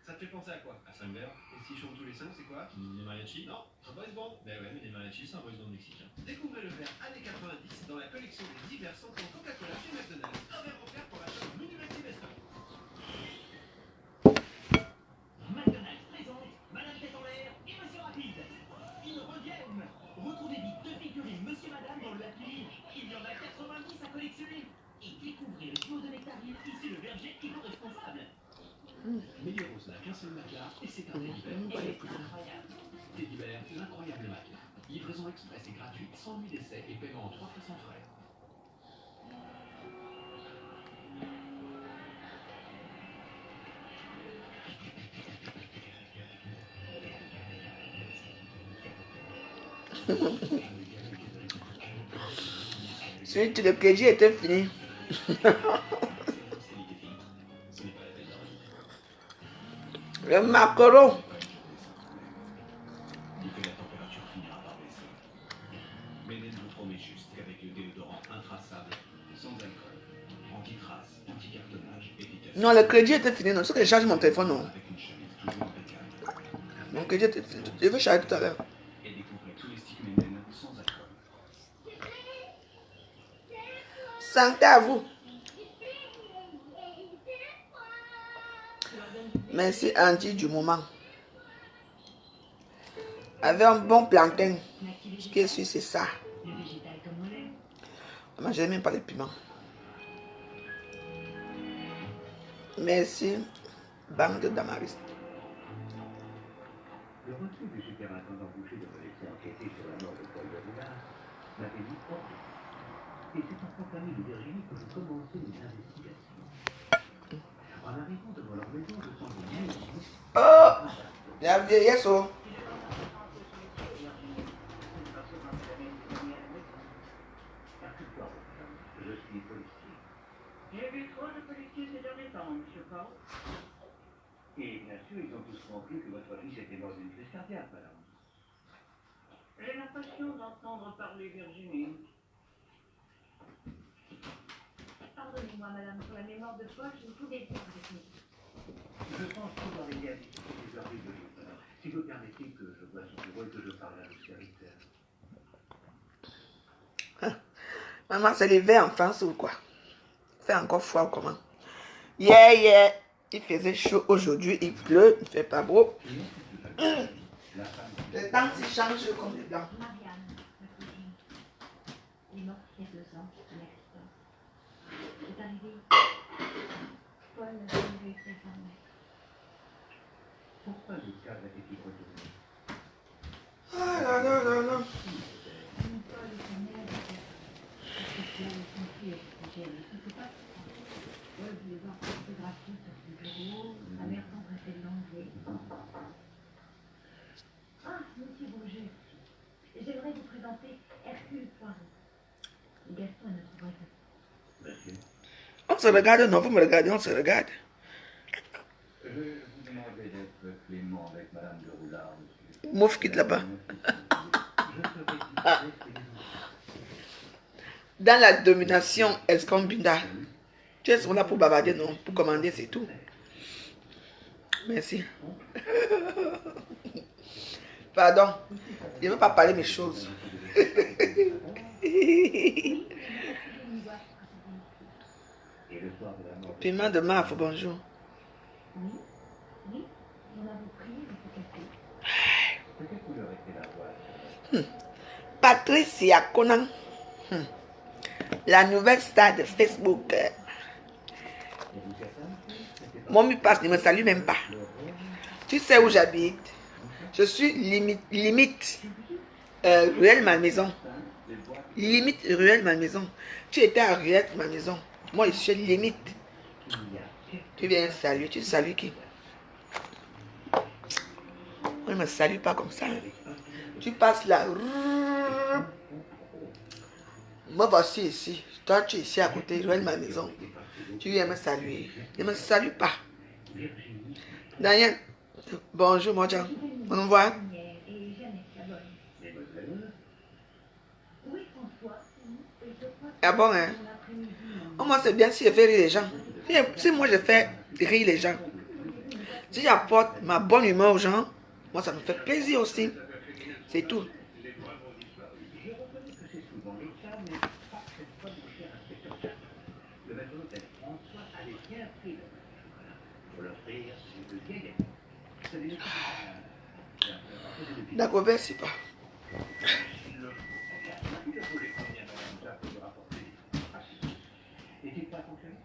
Ça te fait penser à quoi? À Sangler. Et s'ils chantent tous les 5, c'est quoi? Les mariachis? Non, un boys band. Ben ouais, mais les mariachis, c'est un boys band mexicain. Découvrez le verre années 90 dans la collection des divers centres Coca-Cola chez McDonald's. Un verre offert pour l'achat de Mini Maxi Best of. McDonald's présente Madame Tête en l'air et Monsieur Rapide. Ils reviennent. Retrouvez vite deux figurines Monsieur Madame dans le Happy. Il y en a 90 à collectionner. Et découvrez le duo de nectarines ici le berger éco-responsable. Méliros n'a qu'un seul matelas et c'est un Teddy Bear. Teddy Bear, l'incroyable matelas. Livraison express et gratuite, sans nuit d'essai et paiement en 3 fois sans frais. Suite, le KG était fini. Le macaron. Non, le crédit était fini. Non, c'est que je charge mon téléphone. Non. Mon crédit était fini. Je vais charger tout à l'heure. Santé à vous. Merci Andy du moment. Avec un bon plantain. Ce qui est sûr, c'est ça. Moi, je n'aime même pas les piments. Merci, Banque de Damaris. Le refus du superintendant Boucher de me laisser enquêter sur la mort de Paul Davoula m'avait mis hors de moi. Et c'est en compagnie de Virginie que je commençais mes investigations. En arrivant devant leur maison, je semblais mieux. Oh, la vieillesse, oh. Je suis policier. J'ai vu trop de policiers ces derniers temps, monsieur Paul. Et bien sûr, ils ont tous conclu que votre fils était mort d'une crise cardiaque, madame. J'ai l'impression d'entendre parler Virginie. Pardonnez-moi, madame, pour la mémoire de Paul, je ne pouvais pas vous écouter. Je pense pouvoir aider à discuter des heures de l'autre. Si vous permettez que je vois son bureau et que je parle à l'obscurité. Maman, c'est l'hiver en France ou quoi? Il fait encore froid ou comment? Yeah. Il faisait chaud aujourd'hui, il pleut, il ne fait pas beau. Le temps s'y change comme les blancs. Marianne, ma cousine, est morte il y a 2 ans d'un accident. C'est arrivé. Paul a arrivé très fermé. Pourquoi le cadre était-il retourné? Ah là là là là. Paul et sa mère étaient confiés à ce sujet. Il ne peut pas. Paul voulait voir sa photographie sur son bureau. Sa mère s'empressait de l'enlever. Ah, monsieur Bourget, j'aimerais vous présenter Hercule Poirot. Gaston est notre voisin. Merci. On se regarde, non, vous me regardez, on se regarde. Je vous demandais d'être clément avec madame de Roulard, monsieur. Mouf quitte là-bas. Dans la domination escombinda. Tu es là pour bavarder, non? Pour commander, c'est tout. Merci. Pardon. Je ne veux pas parler mes choses. Piment de Maf, bonjour. Oui, on a vous prié de ce café. Patricia Conan. La nouvelle star de Facebook. Mon mi passe ne me salue même pas. Tu sais où j'habite? Je suis limite Ruelle Malmaison. Limite Ruelle Malmaison. Tu étais à Ruelle Malmaison. Moi, je suis limite. Tu viens saluer. Tu salues qui? Moi, ne me salue pas comme ça. Tu passes là. Moi, voici ici. Toi, tu es ici à côté. Ruelle Malmaison. Tu viens me saluer. Ne me salue pas. Daniel. Bonjour, mon Jean. On voit. Ah bon, hein? Mon après-midi, Oh, moi, c'est bien si je fais rire les gens. Si moi, je fais rire les gens. Si j'apporte ma bonne humeur aux gens, moi, ça me fait plaisir aussi. C'est tout. J'ai reconnu que c'est souvent le cas, mais pas cette fois, mon cher inspecteur Jack. Le maître d'hôtel François avait bien pris le chocolat pour l'offrir une vieille amie. Ça n'est pas D'accord, merci pas. il le faut. Il voulait combien Madame Jack de rapporter. Ah si. N'est-il pas fonctionné?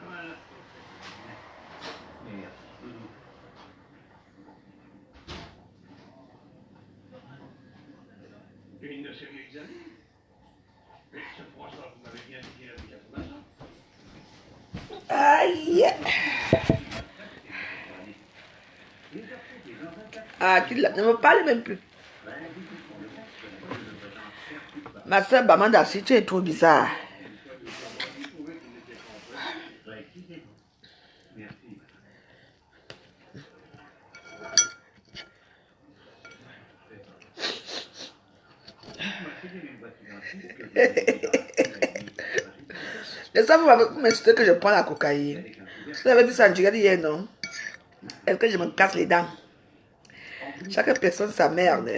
Voilà. Merci. Une de ces vieilles amies. Mais ce François, vous m'avez bien dit qu'il avait 80 ans. Aïe! Ah, ne me parle même plus. Ma soeur Bamanda, si tu es trop bizarre. Les femmes vous m'insultez que je prends la cocaïne. Vous avez vu ça en Tchigadi hier, non? Est-ce que je me casse les dents? Chaque personne sa merde.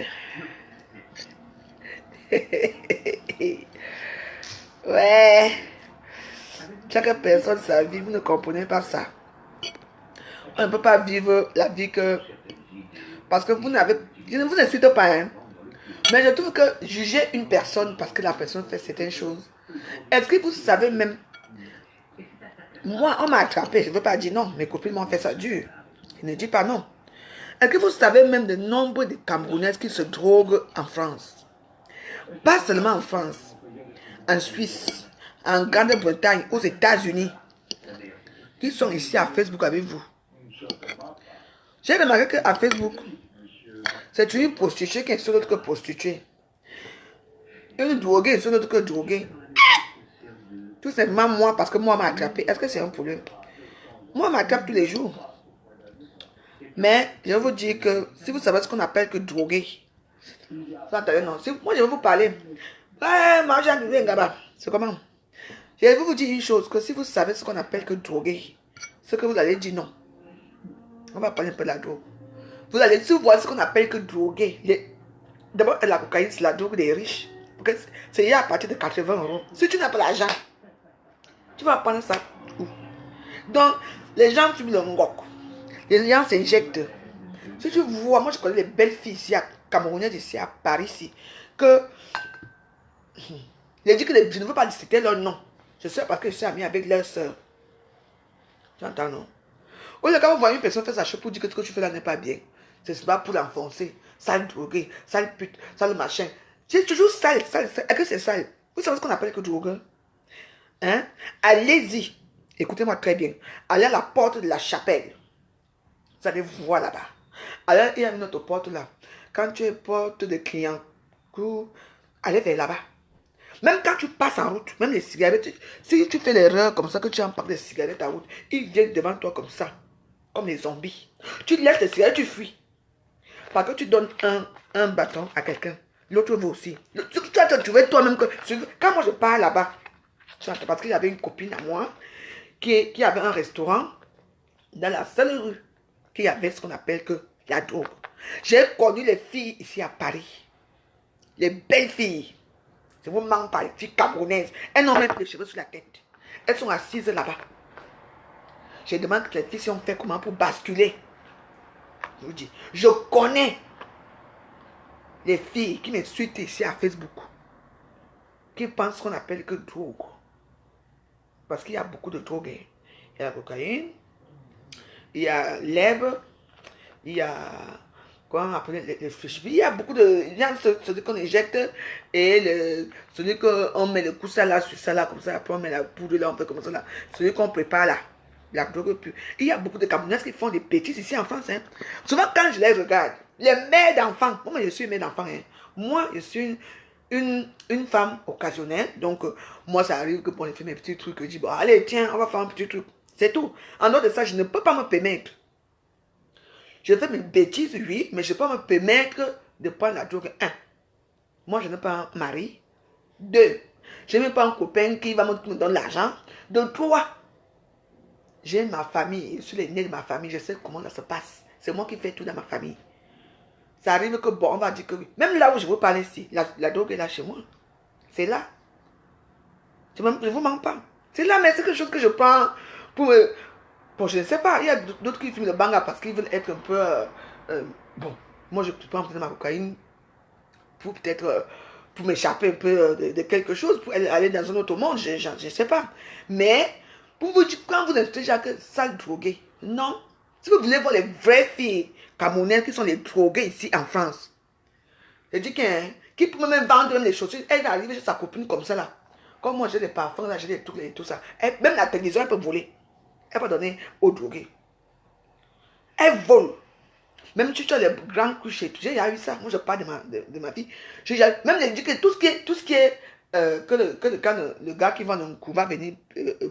Ouais. Chaque personne sa vie, vous ne comprenez pas ça. On ne peut pas vivre la vie que... Parce que vous n'avez... Je ne vous insulte pas, hein. Mais je trouve que juger une personne parce que la personne fait certaines choses, est-ce que vous savez même... Moi, on m'a attrapé, je ne veux pas dire non. Mes copines m'ont fait ça dur. Je ne dis pas non. Est-ce que vous savez même le nombre de Camerounaises qui se droguent en France? Pas seulement en France, en Suisse, en Grande-Bretagne, aux États-Unis, qui sont ici à Facebook avec vous. J'ai remarqué qu'à Facebook, c'est une prostituée qui est sur l'autre que prostituée. Une droguée est sur l'autre que droguée. Tout simplement moi, parce que moi, on m'a attrapé. Est-ce que c'est un problème? Moi, on m'attrape tous les jours. Mais je vais vous dire que si vous savez ce qu'on appelle que droguer, non, moi je vais vous parler. C'est comment? Je vais vous dire une chose, que si vous savez ce qu'on appelle que droguer, ce que vous allez dire non. On va parler un peu de la drogue. Vous allez, si vous voyez ce qu'on appelle que droguer, d'abord la cocaïne c'est la drogue des riches. C'est à partir de 80 €. Si tu n'as pas l'argent, tu vas prendre ça où? Donc, les gens fument le ngok. Les gens s'injectent. Si tu vois, moi je connais les belles filles ici à Camerounaises ici à Paris ici, que je dis que je ne veux pas citer leur nom. Je sais parce que je suis amie avec leur soeur. Tu entends, non? Ou quand vous voyez une personne faire sa chose pour dire que ce que tu fais là n'est pas bien, c'est pas pour l'enfoncer. Sale drogué, sale pute, sale machin. C'est toujours sale, sale, sale. Est-ce que c'est sale? Vous savez ce qu'on appelle que drogueur? Hein? Allez-y. Écoutez-moi très bien. Allez à la porte de la chapelle. Vous allez voir là-bas. Alors, il y a une autre porte là. Quand tu es porte de clients, allez vers là-bas. Même quand tu passes en route, même les cigarettes, si tu fais l'erreur comme ça, que tu empaques des cigarettes en route, ils viennent devant toi comme ça, comme les zombies. Tu laisses les cigarettes, tu fuis. Parce que tu donnes un bâton à quelqu'un, l'autre veut aussi. Tu vas te trouver toi-même que... Quand moi je pars là-bas, parce qu'il y avait une copine à moi qui avait un restaurant dans la seule rue qui avait ce qu'on appelle que la drogue. J'ai connu les filles ici à Paris. Les belles filles. Je vous mens pas, les filles camerounaises. Elles n'ont même plus de cheveux sur la tête. Elles sont assises là-bas. Je demande que les filles si on fait comment pour basculer. Je vous dis, je connais les filles qui me suivent ici à Facebook, qui pensent qu'on appelle que drogue. Parce qu'il y a beaucoup de drogue. Il y a la cocaïne, il y a l'herbe, il y a... Comment on appelle les fiches. Il y a beaucoup de... Il y a celui qu'on injecte et celui qu'on met le coussin là, sur ça là, comme ça. Après on met la poudre là, on fait comme ça là. Celui qu'on prépare là. La drogue pure. Il y a beaucoup de Camerounaises qui font des bêtises ici en France. Hein. Souvent quand je les regarde, les mères d'enfants. Moi je suis une mère d'enfant. Hein. Moi je suis une femme occasionnelle. Donc moi ça arrive que pour les faire mes petits trucs, je dis bon allez tiens on va faire un petit truc. C'est tout. En dehors de ça je ne peux pas me permettre. Je fais mes bêtises, oui, mais je peux me permettre de prendre la drogue. 1. Moi, je n'ai pas un mari. 2. Je n'ai même pas un copain qui va me donner l'argent. De 3. J'ai ma famille, je suis l'aîné de ma famille, je sais comment ça se passe. C'est moi qui fais tout dans ma famille. Ça arrive que, bon, on va dire que oui. Même là où je vous parle ici, la drogue est là chez moi. C'est là. Je ne vous mens pas. C'est là, mais c'est quelque chose que je prends pour me... Bon, je ne sais pas. Il y a d'autres qui fument le banga parce qu'ils veulent être un peu... bon, moi, je prends peut-être ma cocaïne pour peut-être... pour m'échapper un peu de quelque chose, pour aller dans un autre monde, je ne sais pas. Mais, pour vous dire, quand vous êtes déjà que sale drogué, non. Si vous voulez voir les vraies filles camerounaises qui sont les droguées ici en France, je dis qui peut même vendre même les chaussures, elle arrive chez sa copine comme ça là. Comme moi j'ai des parfums, là, j'ai des trucs et tout ça. Même la télévision, elle peut voler. Elle peut donner aux drogués. Elle vole. Même si tu as les grands couches, j'ai déjà vu ça. Moi, je parle de ma vie. Même les que tout ce qui est que le gars qui vend un coup va venir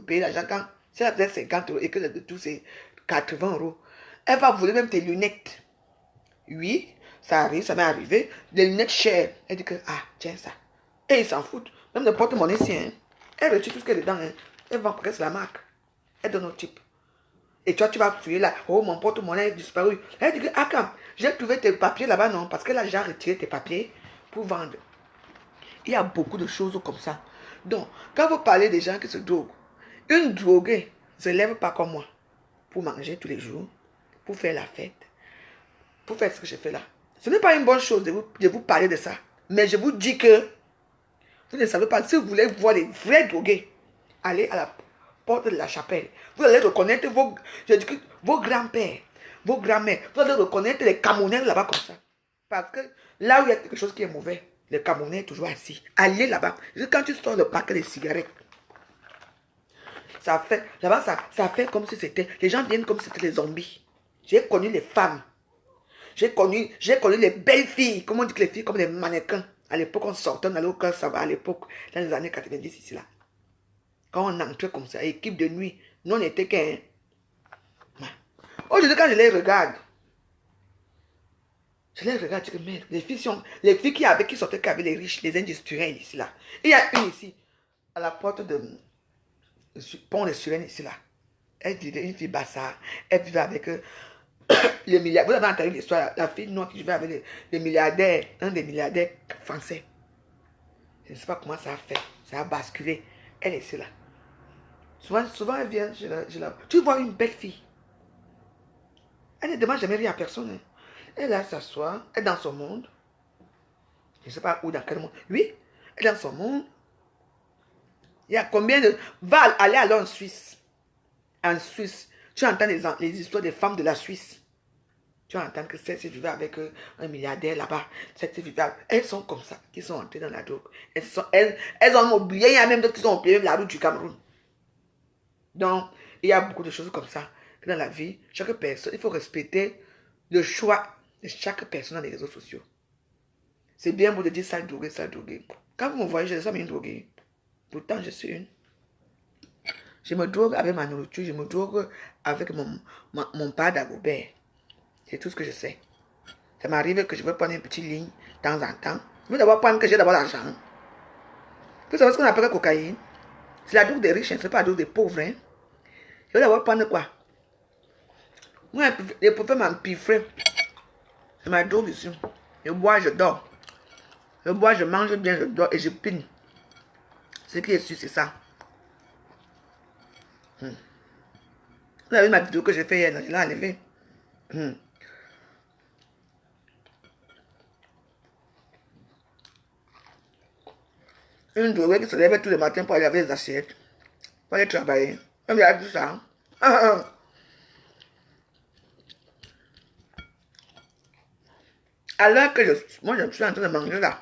payer l'argent quand c'est peut-être 50 € et que de tout c'est 80 €. Elle va voler même tes lunettes. Oui, ça arrive, ça m'est arrivé. Les lunettes chères. Elle dit que, ah, tiens ça. Et ils s'en foutent. Même le porte-monnaie, si, hein. Elle retire tout ce qu'elle est dedans. Hein. Elle vend presque la marque. Elle donne au type. Et toi, tu vas fouiller là. Oh, mon porte-monnaie est disparu. Elle dit que, ah, quand j'ai trouvé tes papiers là-bas, non. Parce qu'elle a déjà retiré tes papiers pour vendre. Il y a beaucoup de choses comme ça. Donc, quand vous parlez des gens qui se droguent, une droguée ne se lève pas comme moi. Pour manger tous les jours. Pour faire la fête. Pour faire ce que je fais là. Ce n'est pas une bonne chose de vous parler de ça. Mais je vous dis que vous ne savez pas. Si vous voulez voir les vrais drogués, allez à la porte de la chapelle. Vous allez reconnaître vos grands-pères, vos grands-mères. Vous allez reconnaître les Camerounais là-bas comme ça. Parce que là où il y a quelque chose qui est mauvais, les Camerounais sont toujours assis. Allez là-bas. Quand tu sors le paquet de cigarettes, ça fait, là-bas, ça fait comme si c'était, les gens viennent comme si c'était des zombies. J'ai connu les femmes. J'ai connu les belles filles. Comment on dit que les filles comme des mannequins. À l'époque, on sortait, on allait au cœur, ça va, à l'époque, dans les années 90 ici là. Quand on entrait comme ça, équipe de nuit, nous on était qu'un. Aujourd'hui, quand je les regarde, je dis que merde, les filles qui sortaient qu'avec les riches, les industriels ici là. Il y a une ici, à la porte de pont de Suren ici là. Elle vivait, une fille bassard, elle vivait avec les milliardaires. Vous avez entendu l'histoire, la fille noire qui vivait avec les milliardaires, un des milliardaires français. Je ne sais pas comment ça a fait, ça a basculé. Elle est ici là. Souvent elle vient, tu vois une belle fille. Elle ne demande jamais rien à personne. Hein. Elle là s'assoit, elle est dans son monde. Je ne sais pas où, dans quel monde. Oui, elle est dans son monde. Il y a combien de... Va aller alors en Suisse. En Suisse, tu entends les histoires des femmes de la Suisse. Tu entends que celles-ci vivaient avec un milliardaire là-bas. Elles sont comme ça, qui sont entrées dans la drogue. Elles ont oublié, il y a même d'autres qui ont oublié la route du Cameroun. Donc, il y a beaucoup de choses comme ça. Dans la vie, chaque personne, il faut respecter le choix de chaque personne dans les réseaux sociaux. C'est bien beau de dire ça drogué, ça drogué. Quand vous me voyez, je ne suis pas une droguée. Pourtant, je suis une. Je me drogue avec ma nourriture, je me drogue avec mon pas d'Agobert. C'est tout ce que je sais. Ça m'arrive que je veux prendre une petite ligne de temps en temps. Je veux d'abord prendre que j'ai d'abord l'argent. Vous savez ce qu'on appelle la cocaïne? C'est la drogue des riches, ce n'est pas la drogue des pauvres. Hein? Je veux d'abord prendre quoi? Moi, les pauvres m'empiffrent. C'est ma drogue ici. Je bois, je dors. Je bois, je mange bien, je dors et je pine. Ce qui est sûr, c'est ça. Vous avez vu ma vidéo que j'ai fait hier, je l'ai enlevée. Une droguée qui se lève tous les matins pour aller laver les assiettes. Pour aller travailler. Elle a dit ça. Alors que moi je suis en train de manger là.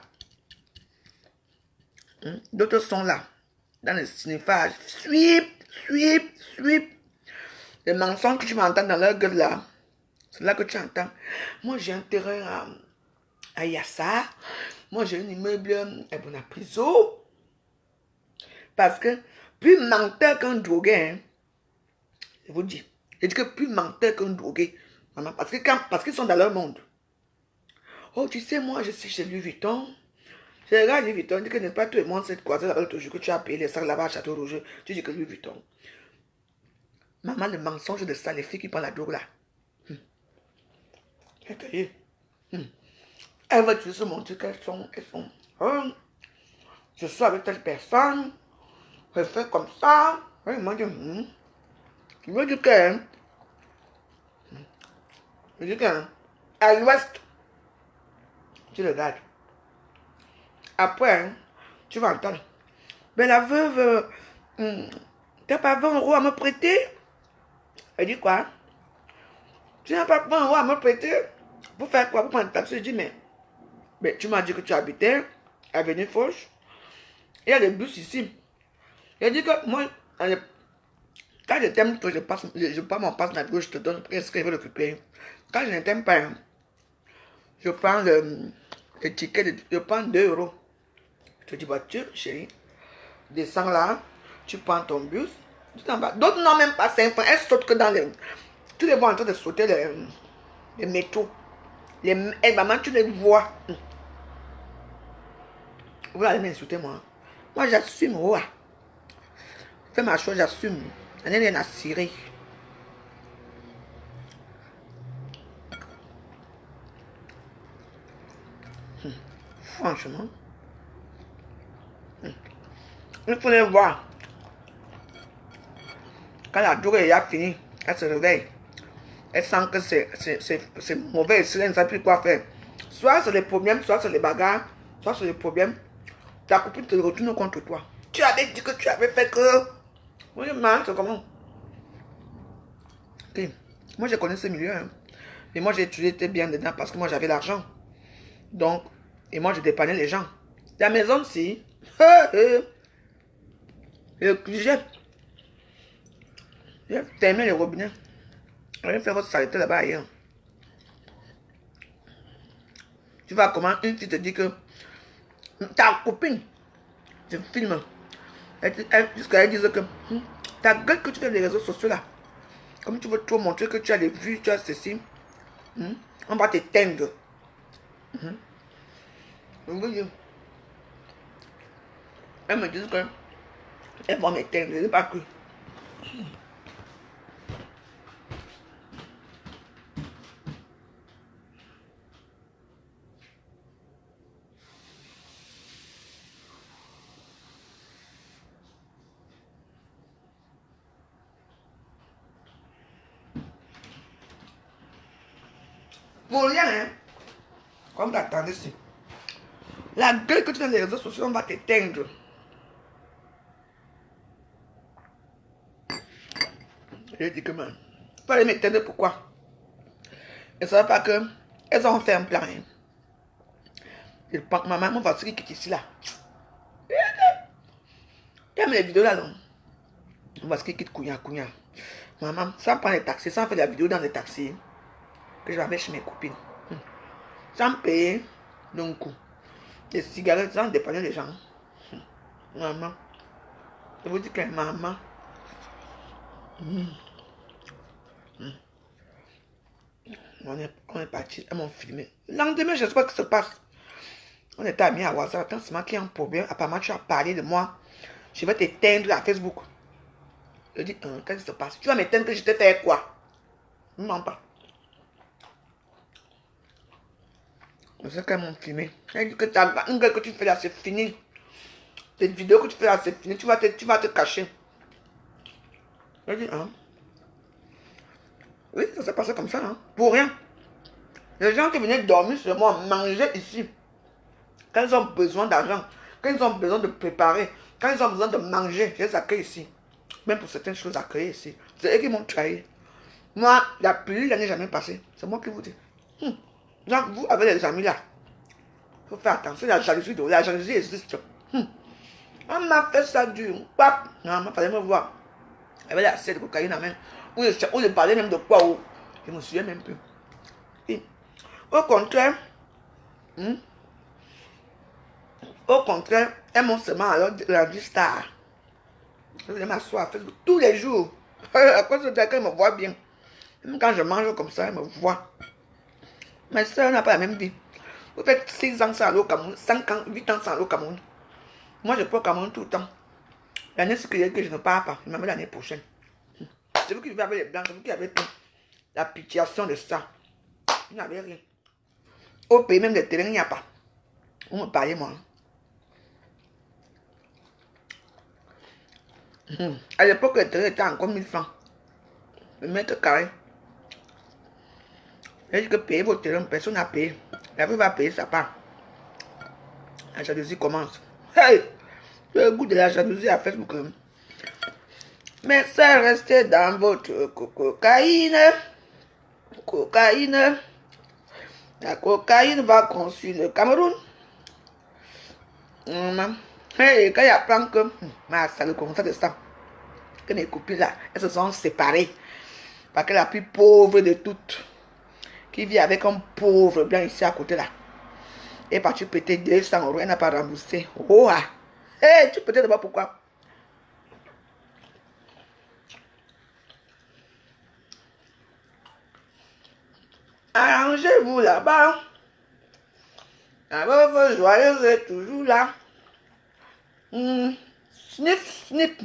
D'autres sont là. Dans le sniffage. Sweep, sweep, sweep. Les mensonges que tu m'entends dans leur gueule là. C'est là que tu entends. Moi j'ai un terrain à Yassa. Moi j'ai un immeuble à Bonapriso. Parce que plus menteur qu'un drogué, hein, je vous dis. Je dis que plus menteur qu'un drogué, Maman, parce qu'ils sont dans leur monde. Oh, tu sais, moi, je suis chez Louis Vuitton. Je regarde Louis Vuitton, dit que n'est pas tout le monde cette croisée là l'autre jour que tu as payé les sacs là-bas à Château Rouge. Tu dis que Louis Vuitton. Maman, le mensonge de ça, les filles qui prennent la drogue là. Elles veulent juste se montrer qu'elles sont. Je suis avec telle personne. Je fais comme ça. Et moi, je me dis que. Je dis que. À l'ouest, tu regardes. Après, tu vas entendre. Mais la veuve, t'as pas 20 € à me prêter? Elle dit quoi? Tu n'as pas 20 € à me prêter? Pour faire quoi? Pour prendre un taxi? Je dis, mais tu m'as dit que tu habitais à Avenue Foch. Il y a des bus ici. Elle dit que moi, quand je t'aime, que je passe mon passe Navigo, je te donne ce que je veux l'occuper. Quand je ne t'aime pas, je prends le ticket, je prends 2 €. Je te dis, voiture, chérie, descends là, tu prends ton bus, tu t'en vas. D'autres n'ont même pas 5 francs, elles sautent que dans les... Tu les vois en train de sauter les métaux. Maman, tu les vois. Vous allez m'insulter, moi. Moi, j'assume, ouais. Fais ma chose, j'assume. Je n'ai rien à cirer. Franchement. Il faut les voir. Quand la drogue est finie, elle se réveille. Elle sent que c'est mauvais. Elle ne sait plus quoi faire. Soit c'est les problèmes, soit c'est les bagarres, soit c'est les problèmes. Ta copine te retourne contre toi. Tu avais dit que tu avais fait que... Oui, mais c'est comment? Okay. Moi, je connais ce milieu. Hein. Et moi, j'ai été bien dedans parce que moi, j'avais l'argent. Donc, et moi, je dépannais les gens. La maison aussi. J'ai fermé les robinets. Je vais faire votre saleté là-bas ailleurs. Tu vois comment une fille te dit que ta copine, je filme. Jusqu'à elle dise que ta gueule que tu fais les réseaux sociaux là, comme tu veux trop montrer que tu as les vues, tu as ceci, on va t'éteindre. Elle me dit que elle va m'éteindre, je n'ai pas cru. Pour rien, hein. Comme t'attendais ici. La gueule que tu fais dans les réseaux sociaux, on va t'éteindre. Je dis que man, pas les m'éteindre, pourquoi? Elles ne savent pas que elles ont fait un plan. Hein. Je pense que ma maman va se quitter ici là. T'aimes les vidéos là, non? On va se quitter Kouya. Maman, sans prendre les taxis, sans faire des vidéos dans les taxis, que je vais avec chez mes copines. Sans payer d'un coup. Des cigarettes, sans dépanner les gens. Maman. Je vous dis que maman. On est parti, elles m'ont filmé. Le lendemain, je ne sais pas ce qui se passe. On était amis à WhatsApp. Quand c'est moi qui ai un problème, apparemment tu as parlé de moi. Je vais t'éteindre à Facebook. Je dis, qu'est-ce qui se passe? Tu vas m'éteindre que je t'ai fait quoi? Ne mens pas. Je sais qu'elles m'ont filmé. Elle dit que ta gueule que tu fais là, c'est fini. Tes vidéos que tu fais là, c'est fini. Tu vas te cacher. Je dis, oui, ça s'est passé comme ça, hein. Pour rien. Les gens qui venaient dormir sur moi, manger ici. Quand ils ont besoin d'argent, quand ils ont besoin de préparer, quand ils ont besoin de manger, je les accueille ici. Même pour certaines choses accueillir ici. C'est eux qui m'ont trahi. Moi, la pluie, elle n'est jamais passée. C'est moi qui vous dis. Donc, vous avez les amis là. Il faut faire attention, la jalousie existe. On m'a fait ça dur. Pap. Non, il fallait me voir. Il y avait la scène de cocaïne à main. Où je parlais même de quoi. Je me souviens même plus. Et, au contraire, elles m'ont seulement alors rendu star. Je vais m'asseoir tous les jours. À cause de quelqu'un me voit bien. Même quand je mange comme ça, elle me voit. Ma soeur n'a pas la même vie. Vous faites 6 ans sans aller au Cameroun, 5 ans, 8 ans sans aller au Cameroun. Moi, je peux au Cameroun tout le temps. L'année que je ne pars pas, je m'en vais l'année prochaine. C'est vous qui vivez avec les blancs, c'est vous qui avez tout. La pitiation de ça. Vous n'avez rien. Au pays même des terrains, il n'y a pas. Vous me parlez, moi. À l'époque, le terrain était encore 1000 francs. Le mètre carré. Il dit que payer vos terrains, personne n'a payé. La vie va payer sa part. La jalousie commence. Hey! Le goût de la jalousie à Facebook. Mais ça restez dans votre cocaïne. Cocaïne. La cocaïne va construire le Cameroun. Hey, quand il y a plein que ma salle comme ça de ça. Que mes copines là, elles se sont séparées. Parce que la plus pauvre de toutes, qui vit avec un pauvre blanc ici à côté là, est partie péter 200 €, elle n'a pas remboursé. Oh ah! Hey, tu peux te demander pourquoi? Arrangez-vous là-bas. La veuve joyeuse est toujours là. Sniff, snip.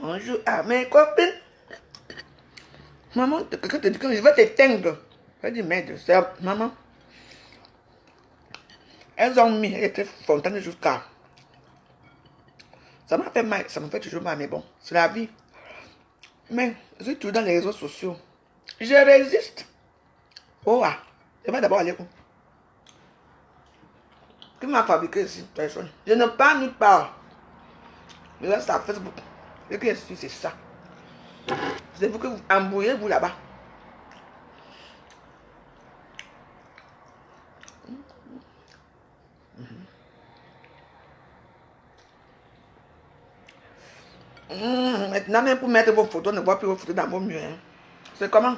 On joue à mes copines. Maman, quelqu'un te dit que je vais t'éteindre. Je dis, merde, c'est maman. Elles ont mis, elles étaient fontaines jusqu'à. Ça m'a fait mal, ça me fait toujours mal, mais bon, c'est la vie. Mais je suis toujours dans les réseaux sociaux. Je résiste. Oh ah, je vais d'abord aller où? Qui m'a fabriqué ici? Personne. Je ne parle nulle part. Je reste à Facebook. Ce qui est sûr, c'est ça. C'est vous que vous embrouillez-vous là-bas. Maintenant, même pour mettre vos photos, ne voit plus vos photos dans vos murs. Hein. C'est comment?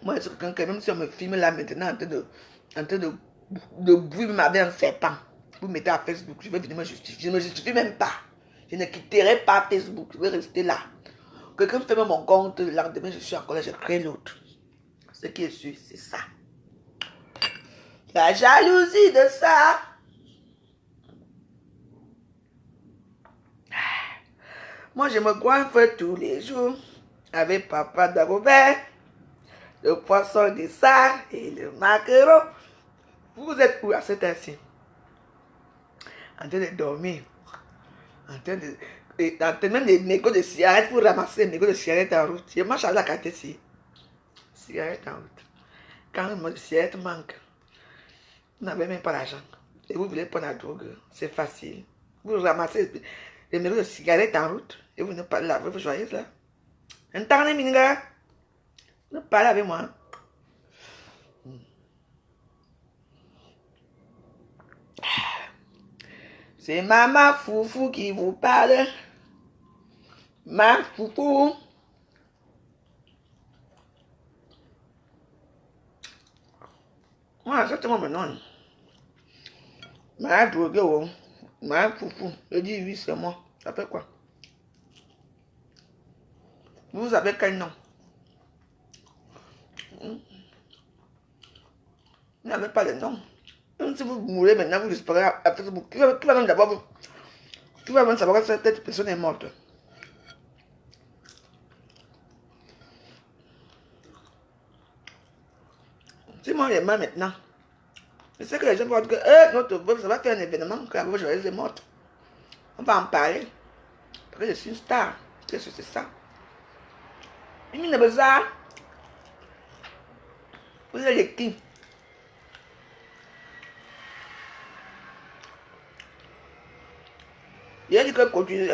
Moi, je suis quelqu'un, même si on me filme là maintenant en train de bouillir ma vie en serpent, vous mettez à Facebook, je vais venir me justifier. Je ne me justifie même pas. Je ne quitterai pas Facebook, je vais rester là. Quelqu'un fait mon compte, le lendemain, je suis encore là, je crée l'autre. Ce qui est sûr, c'est ça. La jalousie de ça. Moi, je me coiffe tous les jours avec papa Dagobert, le poisson de ça et le maquereau. Vous êtes où à cette heure-ci? En train de dormir. En train de même des négos de cigarettes pour ramasser les négos de cigarettes en route. Je marche à la carte ici. Cigarettes en route. Quand le cigarette manque, vous n'avez même pas l'argent. Et vous voulez prendre la drogue, c'est facile. Vous ramassez les négos de cigarettes en route. Et vous ne parlez pas la veuve joyeuse là. Un temps, les mingas. Vous parlez avec moi. C'est maman Foufou qui vous parle. Ma Foufou. Moi, c'est moi maintenant. Ma drogue, ma Foufou. Je dis oui, c'est moi. Ça fait quoi? Vous avez quel nom? Vous n'avez pas de nom. Même si vous mourrez maintenant, vous disparaissez à Facebook. Qui va même d'abord vous... Qui va même savoir que cette personne est morte? Si moi j'ai mal maintenant, je sais que les gens vont dire que notre veuve, ça va faire un événement, que la veuve joyeuse est morte. On va en parler. Parce que je suis une star. Qu'est-ce que c'est ça? Il n'y a pas ça. Vous êtes les qui? Il dit que continue.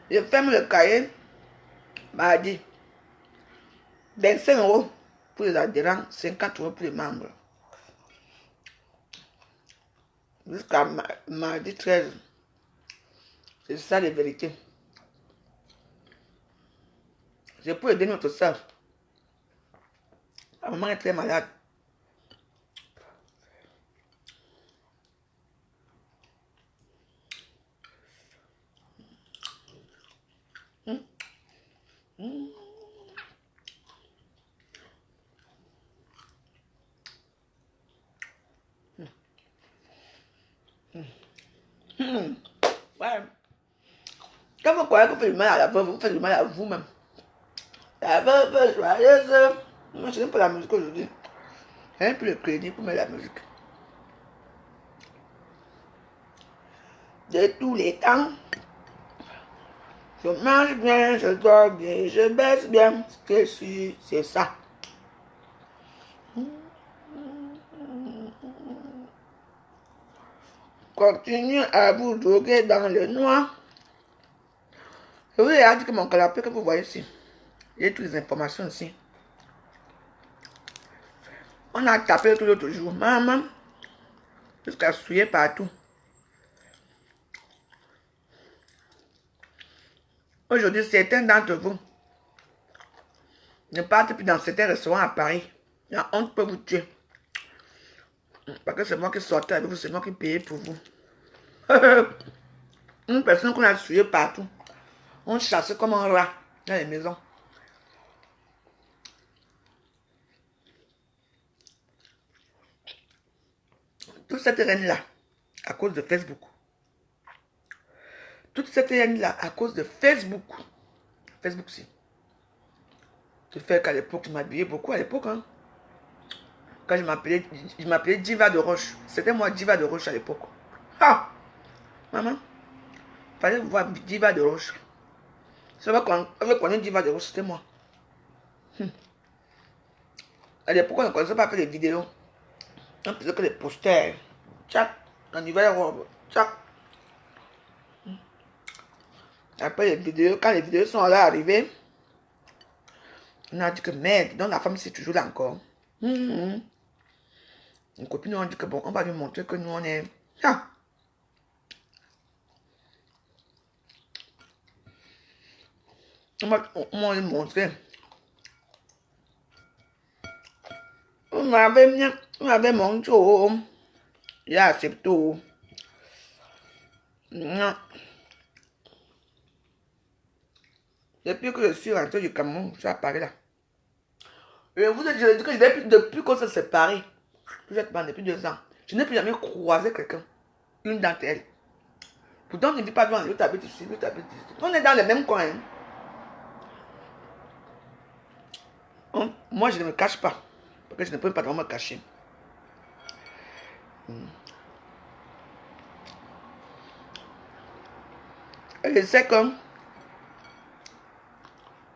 Je ferme le cahier. Mardi. 25 € pour les adhérents, 50 € pour les membres. Jusqu'à mardi 13. C'est ça la vérité. Je peux aider notre soeur. La maman est très malade. Quand vous croyez que vous faites du mal à la veuve, vous faites du mal à vous-même. La veuve joyeuse. Moi, je n'aime pas la musique aujourd'hui. J'ai un peu le crédit pour mettre la musique. De tous les temps. Je mange bien, je dors bien, je baisse bien. Ce que je suis, c'est ça. Continue à vous droguer dans le noir. Je vous ai dit que mon canapé que vous voyez ici, il y a toutes les informations ici. On a tapé tout l'autre jour, maman, jusqu'à souiller partout. Aujourd'hui, certains d'entre vous ne partent plus dans certains restaurants à Paris. La honte peut vous tuer. Parce que c'est moi qui sortais avec vous, c'est moi qui payais pour vous. Une personne qu'on a souillé partout. On chasse comme un rat dans les maisons. Toute cette haine-là, à cause de Facebook. Toute cette haine-là, à cause de Facebook. Facebook, si. Je fais qu'à l'époque, je m'habillais beaucoup à l'époque. Hein. Quand je m'appelais Diva de Roche. C'était moi Diva de Roche à l'époque. Ah! Maman, fallait voir Diva de Roche. C'est vrai qu'on avait connu Diva de Roche, c'était moi. À l'époque, on ne connaissait pas faire des vidéos. On faisait que des posters. Tchac, la nouvelle robe. Tchac. Après les vidéos, quand les vidéos sont là arrivées, on a dit que merde, donc la femme c'est toujours là encore. Une copine a dit que bon, on va lui montrer que nous on est. Ah. On va lui montrer. On m'avait montré. Il a accepté. Non. Depuis que je suis rentré du Cameroun, je suis à Paris là. Et vous êtes, je dis que depuis qu'on s'est séparés, depuis 2 ans, je n'ai plus jamais croisé quelqu'un, une d'entre elles. Pourtant, on ne dit pas loin, l'autre habite ici, l'autre habite ici. On est dans le même coin. Hein. Moi, je ne me cache pas, parce que je ne peux pas vraiment me cacher. Et je sais que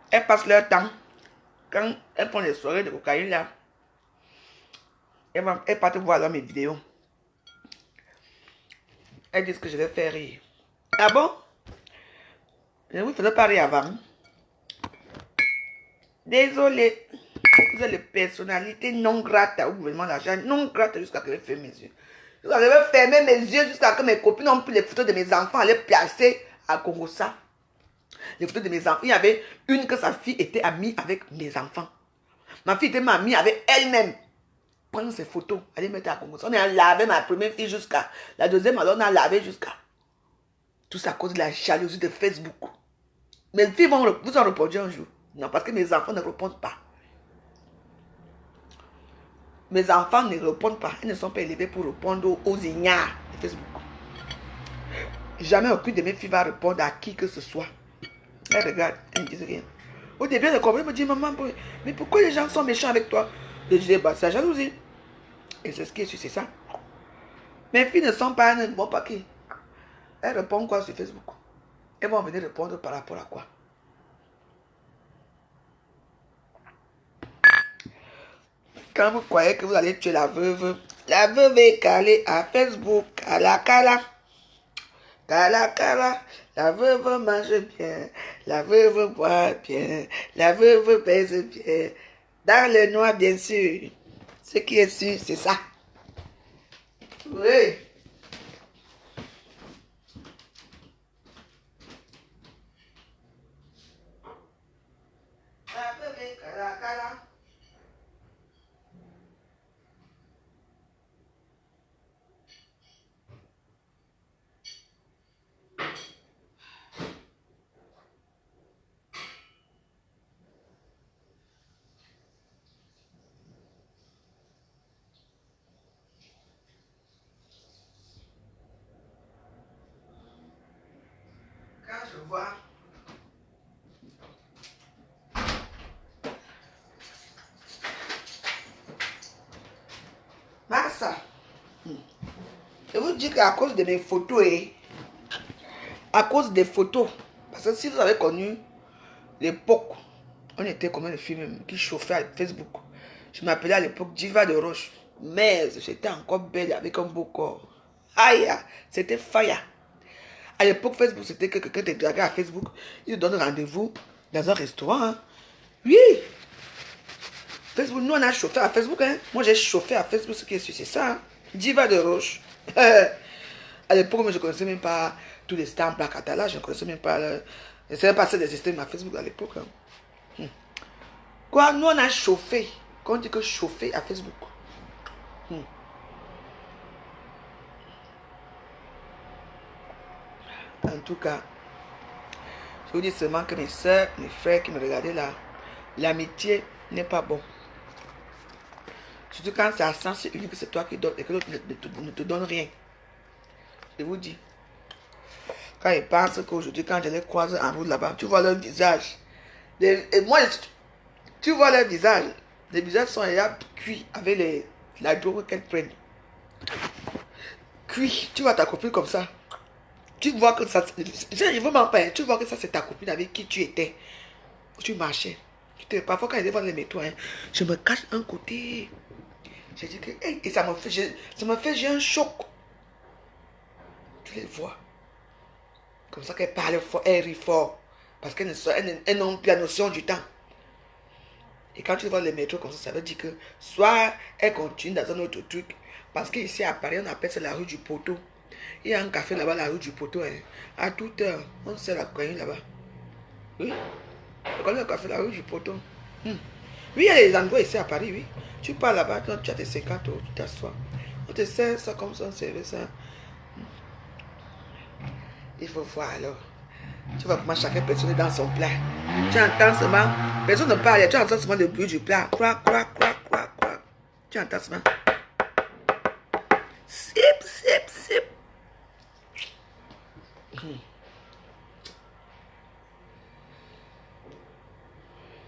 elles passent leur temps, quand elles font les soirées de cocaïne là, elles partent voir dans mes vidéos. Elles disent que je vais faire rire. Ah bon? Je ne vous faisais pas rire avant. Désolé. Vous êtes les personnalités non grates au gouvernement d'argent, non grates jusqu'à que je ferme mes yeux. Jusqu'à que je vais fermer mes yeux, jusqu'à que mes copines ont pris les photos de mes enfants, les placer à Congossa. Les photos de mes enfants, il y avait une que sa fille était amie avec mes enfants. Ma fille était ma amie avec elle-même. Prendre ces photos, aller mettre à Congossa. On a lavé ma première fille jusqu'à la deuxième, alors on a lavé jusqu'à. Tout ça à cause de la jalousie de Facebook. Mes filles vont vous en répondre un jour. Non, parce que mes enfants ne répondent pas. Mes enfants ne répondent pas. Ils ne sont pas élevés pour répondre aux ignares de Facebook. Jamais aucune de mes filles va répondre à qui que ce soit. Elle regarde, elle ne dit rien. Au début, elle me dit, maman, mais pourquoi les gens sont méchants avec toi? Je dis, bah, c'est la jalousie. Et c'est ce qui est sûr, c'est ça. Mes filles ne sont pas, ne vont pas qui. Elles répondent quoi sur Facebook? Elles vont venir répondre par rapport à quoi? Quand vous croyez que vous allez tuer la veuve est calée à Facebook, à la cala. Cala, la veuve mange bien, la veuve boit bien, la veuve baise bien. Dans le noir, bien sûr. Ce qui est sûr, c'est ça. Oui. La veuve est cala. Quand je vois dire qu'à cause de mes photos, à cause des photos, parce que si vous avez connu l'époque, on était comme une fille même qui chauffait à Facebook. Je m'appelais à l'époque Diva de Roche. Mais j'étais encore belle avec un beau corps. Aïe, c'était fire. À l'époque, Facebook, c'était que quelqu'un te draguait à Facebook. Il te donne rendez-vous dans un restaurant. Hein. Oui. Facebook, nous, on a chauffé à Facebook. Hein. Moi, j'ai chauffé à Facebook, ce qui est sûr, c'est ça. Hein. Diva de Roche. À l'époque, je ne connaissais même pas tous les stars Black Atala. Je ne connaissais même pas... Je ne savais pas ça existait à Facebook à l'époque. Hein. Quoi, nous, on a chauffé. Quand on dit que chauffer à Facebook. En tout cas, je vous dis seulement que mes soeurs, mes frères qui me regardaient là, l'amitié n'est pas bon. Surtout quand c'est à sens unique que c'est toi qui donnes et que l'autre ne te donne rien. Je vous dis. Quand ils pensent qu'aujourd'hui, quand je les croise en route là-bas, tu vois leur visage. Et moi, tu vois leur visage. Les visages sont déjà cuits avec la drogue qu'elles prennent. Cuits. Tu vois ta copine comme ça. Tu vois que ça, je veux m'en parler. Tu vois que ça c'est ta copine avec qui tu étais. Tu marchais. Parfois quand je devant le métro, hein, je me cache un côté. Je dis que, hey, et ça me fait, j'ai un choc. Tu les vois. Comme ça qu'elle parle fort, elle rit fort. Parce qu'elles n'ont plus la notion du temps. Et quand tu vois le métro comme ça veut dire que soit elle continue dans un autre truc. Parce qu'ici à Paris, on appelle ça la rue du Poteau. Il y a un café là-bas, la rue du Poteau. Hein. À toute heure, on sait la cogne là-bas. Oui. Tu connais le café, la rue du Poteau. Oui, il y a des endroits ici à Paris, oui. Tu pars là-bas, tu as tes 50 euros, tu t'assois. On te sert ça comme ça, on servait ça. Il faut voir alors. Tu vois comment chacun personne est dans son plat. Tu entends seulement, personne ne parle, tu entends seulement le bruit du plat. Croc, croc, croc, croc, croc. Tu entends seulement. Sip, sip, sip.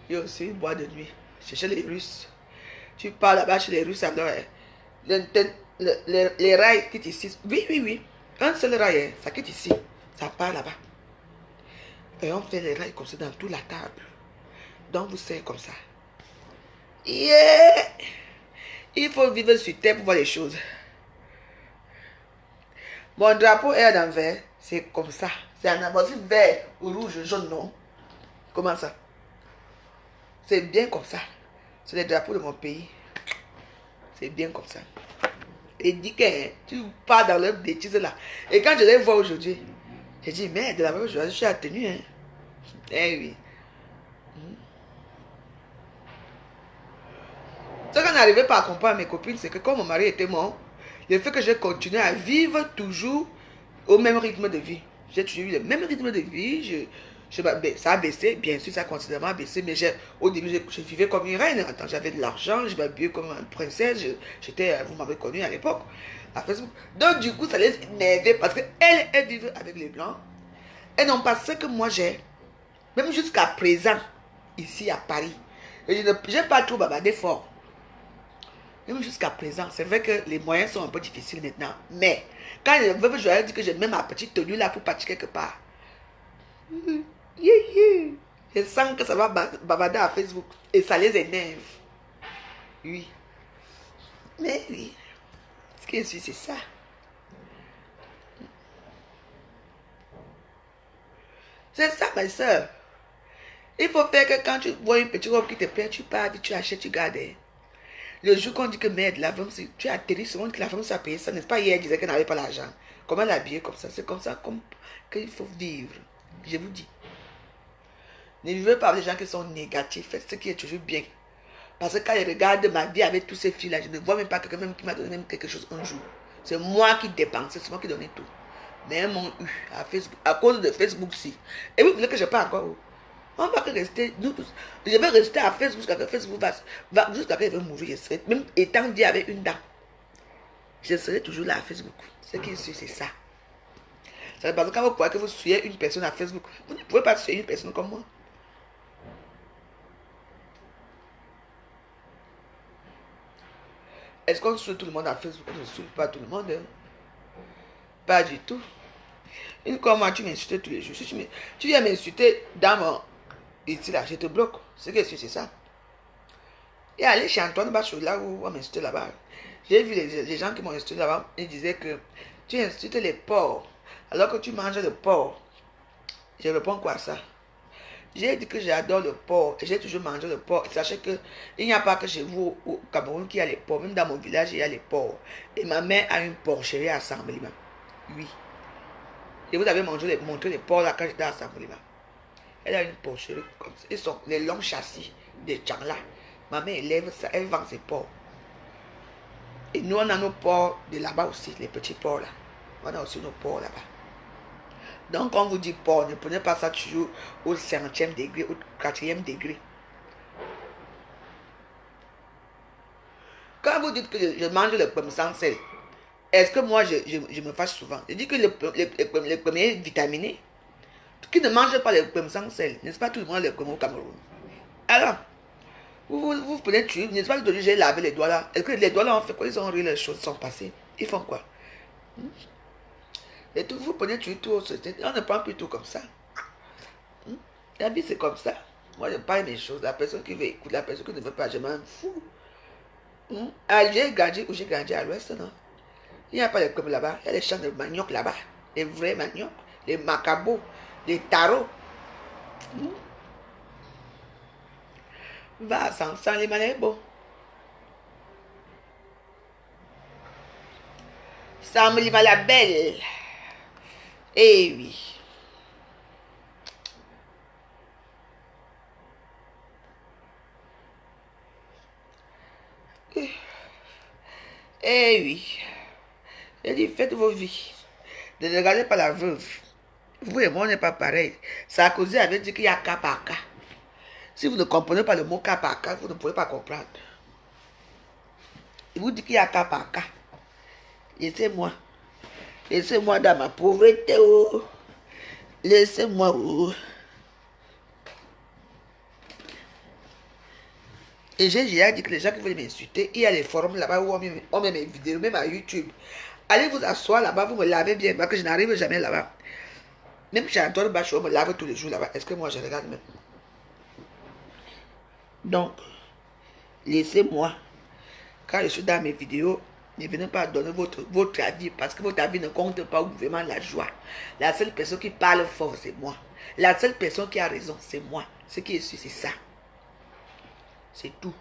Il y a aussi une boîte de nuit. C'est chez les Russes. Tu pars là-bas chez les Russes, alors les rails quittent ici. Oui, oui, oui. Un seul rail, ça quitte ici. Ça part là-bas. Et on fait les rails comme ça dans toute la table. Donc vous savez comme ça. Yeah! Il faut vivre sur terre pour voir les choses. Mon drapeau est en vert. C'est comme ça. C'est un amosi vert, rouge, jaune, non? Comment ça? C'est bien comme ça. C'est le drapeau de mon pays. C'est bien comme ça. Et dit que tu pars dans leur bêtise là. Et quand je les vois aujourd'hui, j'ai dit, merde, de la même chose, je suis attenu. Hein. Eh oui. Ce qu'on n'arrivait pas à comprendre mes copines, c'est que quand mon mari était mort, le fait que j'ai continué à vivre toujours au même rythme de vie. J'ai toujours eu le même rythme de vie. Ça a baissé, bien sûr, ça a considérablement baissé, mais au début, je vivais comme une reine. J'avais de l'argent, je m'habillais comme une princesse. Vous m'avez connu à l'époque, à Facebook. Donc, du coup, ça les énervait parce qu'elles vivent avec les Blancs. Elles n'ont pas ce que moi j'ai. Même jusqu'à présent, ici à Paris. Je n'ai pas trop babadé fort. Même jusqu'à présent, c'est vrai que les moyens sont un peu difficiles maintenant. Mais, quand je leur dis que j'ai même ma petite tenue là pour partir quelque part. Je sens que ça va bavarder à Facebook. Et ça les énerve. Oui. Mais oui. Ce qui est sûr, c'est ça. C'est ça, ma soeur. Il faut faire que quand tu vois une petite robe qui te plaît, tu pars, tu achètes, tu gardes. Le jour qu'on dit que merde, la femme, tu atterris souvent que la femme s'est payé ça, n'est-ce pas? Hier, elle disait qu'elle n'avait pas l'argent. Comment l'habiller comme ça? C'est comme ça qu'il faut vivre. Je vous dis. Ne vivez pas avec les gens qui sont négatifs. Faites ce qui est toujours bien. Parce que quand je regarde ma vie avec tous ces filles-là, je ne vois même pas quelqu'un même qui m'a donné même quelque chose un jour. C'est moi qui dépense, c'est moi qui donnais tout. Mais elles m'ont eu à Facebook, à cause de Facebook, si. Et vous voulez que je parle encore où? On va rester, nous tous. Je vais rester à Facebook jusqu'à ce que Facebook va jusqu'à ce qu'elle va mourir. Je serai, même étant dit avec une dent, je serai toujours là à Facebook. Ce qui est sûr, c'est ça. C'est parce que quand vous croyez que vous suivez une personne à Facebook, vous ne pouvez pas suivre une personne comme moi. Est-ce qu'on suit tout le monde à Facebook? On ne suit pas tout le monde. Hein? Pas du tout. Une fois, moi, tu m'insultes tous les jours. Si tu viens m'insulter dans mon... Ici, là, je te bloque. Ce que c'est ça. Et aller chez Antoine Bachot, là où on m'insulte là-bas. J'ai vu les gens qui m'ont insulté là-bas. Ils disaient que tu insultes les porcs. Alors que tu manges le porc. Je réponds quoi à ça? J'ai dit que j'adore le porc. Et j'ai toujours mangé le porc. Sachez qu'il n'y a pas que chez vous au Cameroun qu'il y a les porcs. Même dans mon village, il y a les porcs. Et ma mère a une porcherie à Samblima. Oui. Et vous avez montré les porcs là quand j'étais à Samblima. Elle a une porcherie comme ça. Ils sont les longs châssis des gens là. Ma mère élève ça, elle vend ses porcs. Et nous, on a nos porcs de là-bas aussi, les petits porcs là. On a aussi nos porcs là-bas. Donc, quand on vous dit porc, ne prenez pas ça toujours au 50e degré, au 4e degré. Quand vous dites que je mange le pomme sans sel, est-ce que moi, je me fâche souvent? Je dis que les premiers vitaminés, qui ne mangent pas les pommes sans sel, n'est-ce pas tout le monde les pommes au Cameroun? Alors, vous prenez tuer, n'est-ce pas que j'ai lavé les doigts là? Est-ce que les doigts là ont fait quoi? Ils ont ri, les choses sont passées. Ils font quoi? Et tout, vous prenez tuer tout, on ne prend plus tout comme ça. La vie c'est comme ça. Moi je parle mes choses, la personne qui veut écouter, la personne qui ne veut pas, je m'en fous. J'ai grandi à l'ouest, non? Il n'y a pas les pommes là-bas, il y a les champs de manioc là-bas. Les vrais manioc, les macabos, les tarots. Va sans les malébos. Sans me la belle. Eh oui. Eh oui. J'ai dit, faites vos vies. Ne regardez pas la veuve. Vous et moi, on n'est pas pareil. Sarkozy avait dit qu'il y a cas par cas. Si vous ne comprenez pas le mot cas par cas, vous ne pouvez pas comprendre. Il vous dit qu'il y a cas par cas. Laissez-moi. Laissez-moi dans ma pauvreté. Oh. Laissez-moi. Oh. Et j'ai déjà dit que les gens qui veulent m'insulter, il y a les forums là-bas où on met mes vidéos, même à YouTube. Allez vous asseoir là-bas, vous me lavez bien, parce que je n'arrive jamais là-bas. Même chez Antoine Bachot, on me lave tous les jours là-bas. Est-ce que moi je regarde même? Donc, laissez-moi. Quand je suis dans mes vidéos, ne venez pas donner votre avis, parce que votre avis ne compte pas au gouvernement la joie. La seule personne qui parle fort, c'est moi. La seule personne qui a raison, c'est moi. Ce qui est sûr, c'est ça. C'est tout.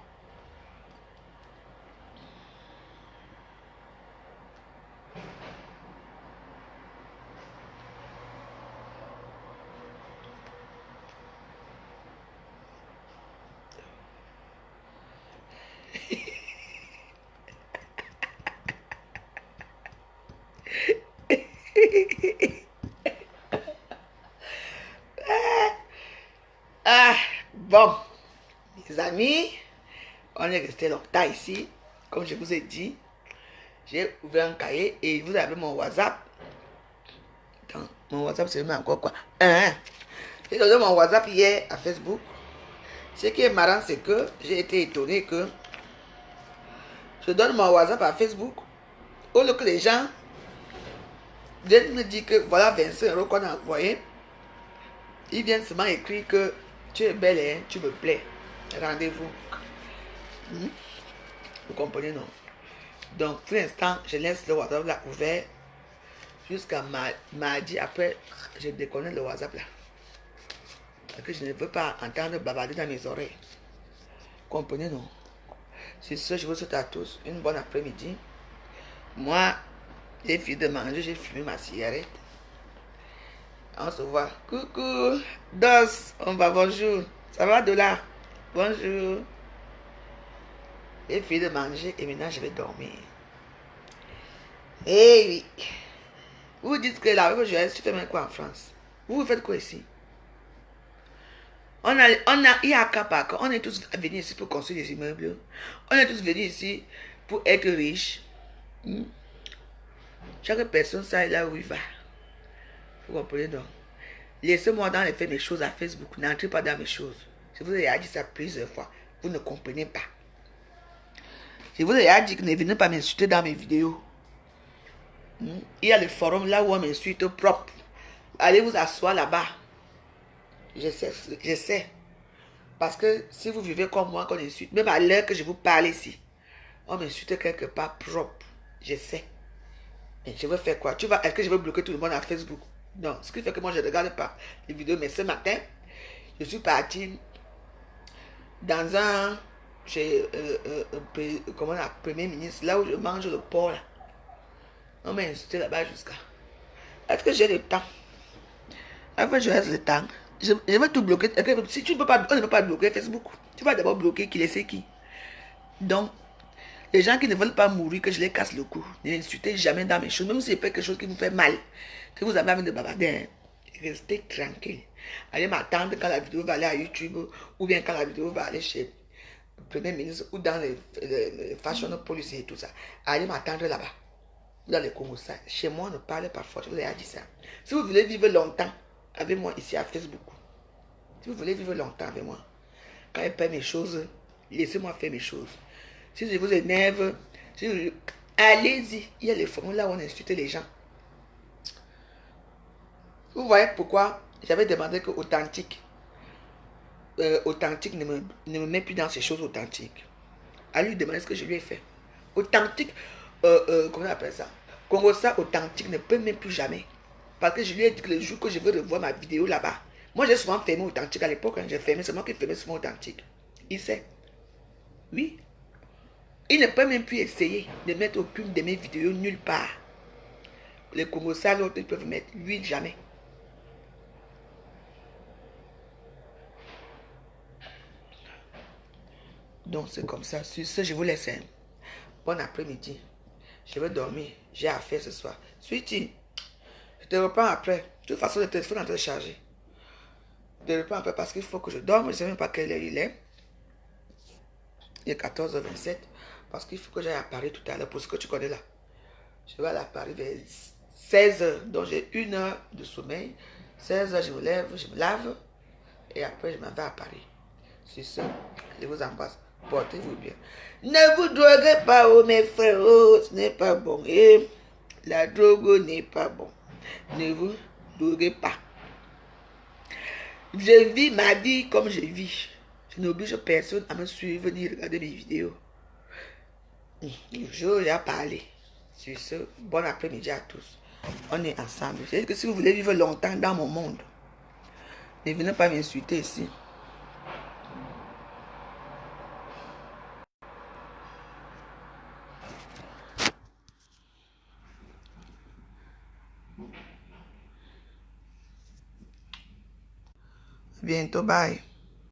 Bon, mes amis, on est resté longtemps ici. Comme je vous ai dit, j'ai ouvert un cahier et vous avez mon WhatsApp. Attends, mon WhatsApp, c'est encore quoi? J'ai donné mon WhatsApp hier à Facebook. Ce qui est marrant, c'est que j'ai été étonné que je donne mon WhatsApp à Facebook. Au lieu que les gens viennent me dire que voilà 25 € qu'on a envoyé, ils viennent seulement écrire que tu es belle, hein, tu me plais. Rendez-vous. Vous comprenez, non? Donc, pour l'instant, je laisse le WhatsApp là ouvert jusqu'à mardi. Après, je déconnecte le WhatsApp là. Parce que je ne veux pas entendre bavarder dans mes oreilles. Vous comprenez, non? C'est ce, je vous souhaite à tous une bonne après-midi. Moi, j'ai fini de manger, j'ai fumé ma cigarette. On se voit. Coucou. Dos, on va, bonjour. Ça va, Dollar? Bonjour. J'ai fini de manger et maintenant je vais dormir. Eh oui. Vous dites que la jeunesse, tu fais même quoi en France? Vous faites quoi ici? Il y a cas par cas. On est tous venus ici pour construire des immeubles. On est tous venus ici pour être riches. Chaque personne sait là où il va. Vous comprenez donc? Laissez-moi dans les faits mes choses à Facebook. N'entrez pas dans mes choses. Je vous ai déjà dit ça plusieurs fois. Vous ne comprenez pas. Je vous ai déjà dit que ne venez pas m'insulter dans mes vidéos. Il y a le forum là où on m'insulte propre. Allez vous asseoir là-bas. Je sais. Parce que si vous vivez comme moi, qu'on insulte, même à l'heure que je vous parle ici, on m'insulte quelque part propre. Je sais. Mais je vais faire quoi? Est-ce que je vais bloquer tout le monde à Facebook? Non. Ce qui fait que moi, je ne regarde pas les vidéos. Mais ce matin, je suis parti dans un... comment on appelle, premier ministre, là où je mange le porc, là. On m'a insulté là-bas jusqu'à... Est-ce que j'ai le temps? Après, je reste le temps. Je vais tout bloquer. Si tu ne peux pas, on ne peut pas bloquer Facebook. Tu vas d'abord bloquer qui laisse qui. Donc, les gens qui ne veulent pas mourir, que je les casse le cou. Ne l'insultez jamais dans mes choses. Même si c'est quelque chose qui vous fait mal, que vous avez envie de bavarder, restez tranquille. Allez m'attendre quand la vidéo va aller à YouTube, ou bien quand la vidéo va aller chez le Premier ministre, ou dans les fashion police et tout ça. Allez m'attendre là-bas. Dans les Congo, ça. Chez moi, on ne parle pas fort. Je vous ai dit ça. Si vous voulez vivre longtemps avec moi ici à Facebook, si vous voulez vivre longtemps avec moi, quand je fais mes choses, laissez-moi faire mes choses. Si je vous énerve, allez-y. Il y a les forums là où on insulte les gens. Vous voyez pourquoi j'avais demandé que Authentique ne me met plus dans ces choses authentiques. À lui demander ce que je lui ai fait. Authentique, comment on appelle ça? Congo ça Authentique ne peut même plus jamais. Parce que je lui ai dit que le jour que je veux revoir ma vidéo là-bas, moi j'ai souvent fermé Authentique à l'époque, j'ai fermé, c'est moi qui fermais souvent Authentique. Il sait. Oui. Il ne peut même plus essayer de mettre aucune de mes vidéos nulle part. Les Congo ça, l'autre, ils peuvent mettre. Lui, jamais. Donc c'est comme ça. Sur ce, je vous laisse. Bon après-midi. Je vais dormir. J'ai affaire ce soir. Sweetie, je te reprends après. De toute façon, le téléphone est en train de charger. Je te reprends après parce qu'il faut que je dorme. Je ne sais même pas quelle heure il est. Il est 14h27. Parce qu'il faut que j'aille à Paris tout à l'heure. Pour ce que tu connais là. Je vais aller à Paris vers 16h. Donc j'ai 1 heure de sommeil. 16h, je me lève, je me lave. Et après, je m'en vais à Paris. C'est ça. Je vous embrasse. Portez-vous bien. Ne vous droguez pas, oh mes frères. Oh, ce n'est pas bon. Et la drogue n'est pas bon. Ne vous droguez pas. Je vis ma vie comme je vis. Je n'oblige personne à me suivre ni regarder mes vidéos. Je vais parler. Sur ce, bon après-midi à tous. On est ensemble. Je dis que si vous voulez vivre longtemps dans mon monde, ne venez pas m'insulter ici. Bientôt, bye.